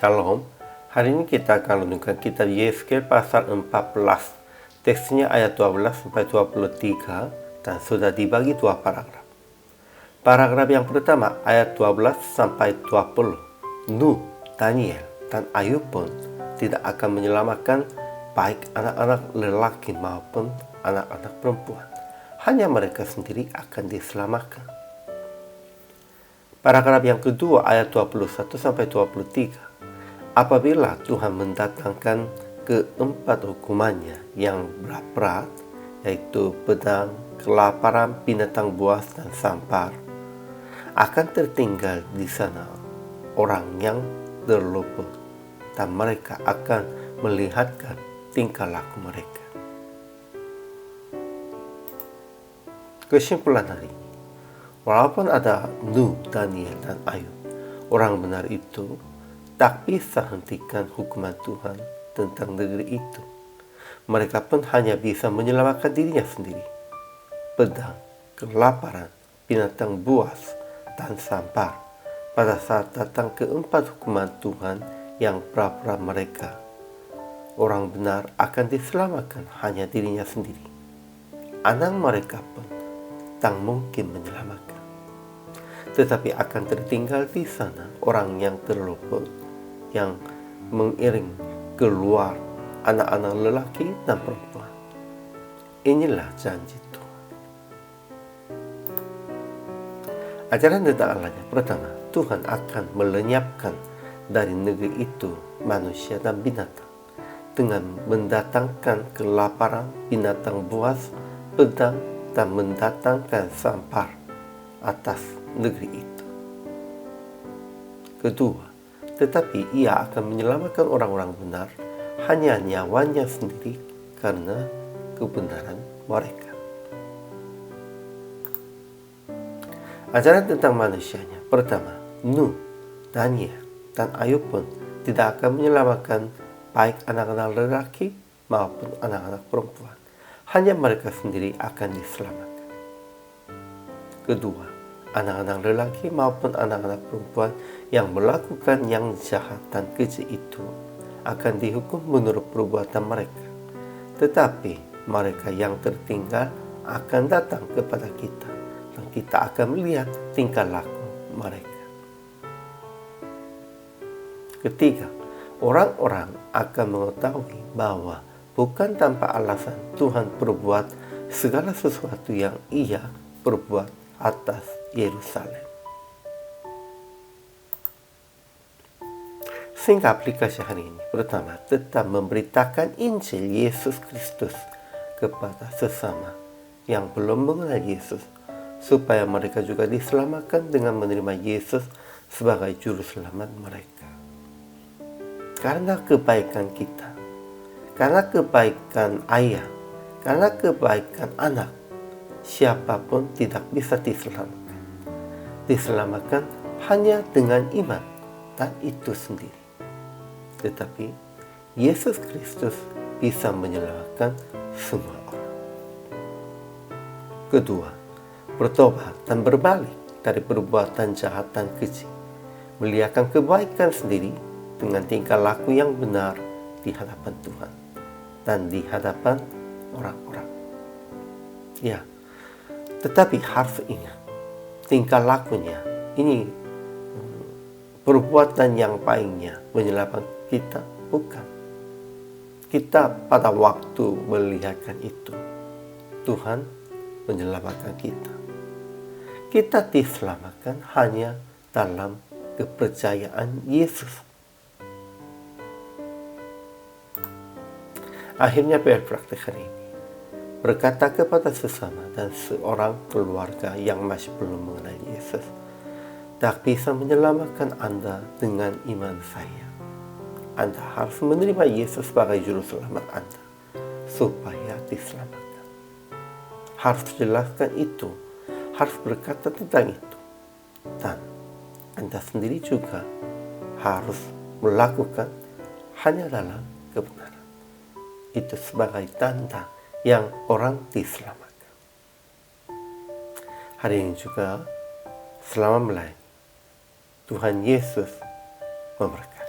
Shalom, hari ini kita akan renungkan kitab Yeskel pasal 14. Teksnya ayat 12 sampai 23 dan sudah dibagi dua paragraf. Paragraf yang pertama ayat 12 sampai 20. Nuh, Daniel, dan Ayub pun tidak akan menyelamatkan baik anak-anak lelaki maupun anak-anak perempuan. Hanya mereka sendiri akan diselamatkan. Paragraf yang kedua ayat 21 sampai 23. Apabila Tuhan mendatangkan keempat hukumannya yang berat, yaitu pedang, kelaparan, binatang buas, dan sampar, akan tertinggal di sana orang yang terluput, dan mereka akan melihatkan tingkah laku mereka. Kesimpulan hari ini, walaupun ada Nuh, Daniel, dan Ayub, orang benar itu tak bisa hentikan hukuman Tuhan tentang negeri itu. Mereka pun hanya bisa menyelamatkan dirinya sendiri. Pedang, kelaparan, binatang buas, dan sampar pada saat datang keempat hukuman Tuhan yang pra-pra mereka. Orang benar akan diselamatkan hanya dirinya sendiri. Anak mereka pun tak mungkin menyelamatkan. Tetapi akan tertinggal di sana orang yang terluput, yang mengiring keluar anak-anak lelaki dan perempuan. Inilah janji Tuhan. Ajaran tentang Allahnya. Pertama, Tuhan akan melenyapkan dari negeri itu manusia dan binatang dengan mendatangkan kelaparan, binatang buas, pedang, dan mendatangkan sampar atas negeri itu. Kedua, tetapi ia akan menyelamatkan orang-orang benar, hanya nyawanya sendiri karena kebenaran mereka. Ajaran tentang manusianya. Pertama, Nuh, Daniel, dan Ayub pun tidak akan menyelamatkan baik anak-anak lelaki maupun anak-anak perempuan. Hanya mereka sendiri akan diselamatkan. Kedua, anak-anak lelaki maupun anak-anak perempuan yang melakukan yang jahat dan keji itu akan dihukum menurut perbuatan mereka. Tetapi mereka yang tertinggal akan datang kepada kita dan kita akan melihat tingkah laku mereka. Ketiga, orang-orang akan mengetahui bahwa bukan tanpa alasan Tuhan perbuat segala sesuatu yang ia perbuat atas Yerusalem. Sehingga aplikasi hari ini. Pertama, tetap memberitakan Injil Yesus Kristus kepada sesama yang belum mengenal Yesus, supaya mereka juga diselamatkan dengan menerima Yesus sebagai juru selamat mereka. Karena kebaikan kita, karena kebaikan ayah, karena kebaikan anak, siapapun tidak bisa diselamatkan. Diselamatkan hanya dengan iman, dan itu sendiri. Tetapi Yesus Kristus bisa menyelamatkan semua orang. Kedua, bertobat dan berbalik dari perbuatan jahat dan keji, melihatkan kebaikan sendiri dengan tingkah laku yang benar di hadapan Tuhan dan di hadapan orang-orang. Ya, tetapi harus ingat, tingkah lakunya ini perbuatan yang baiknya menyelamatkan kita, bukan. Kita pada waktu melihatkan itu, Tuhan menyelamatkan kita. Kita diselamatkan hanya dalam kepercayaan Yesus. Akhirnya praktik hari ini. Berkata kepada sesama dan seorang keluarga yang masih belum mengenal Yesus, tak bisa menyelamatkan Anda dengan iman saya. Anda harus menerima Yesus sebagai juru selamat Anda, supaya diselamatkan. Harus jelaskan itu, harus berkata tentang itu. Dan Anda sendiri juga harus melakukan hanya dalam kebenaran. Itu sebagai tanda yang orang diselamatkan. Hari ini juga selamat melayani. Tuhan Yesus memberkati.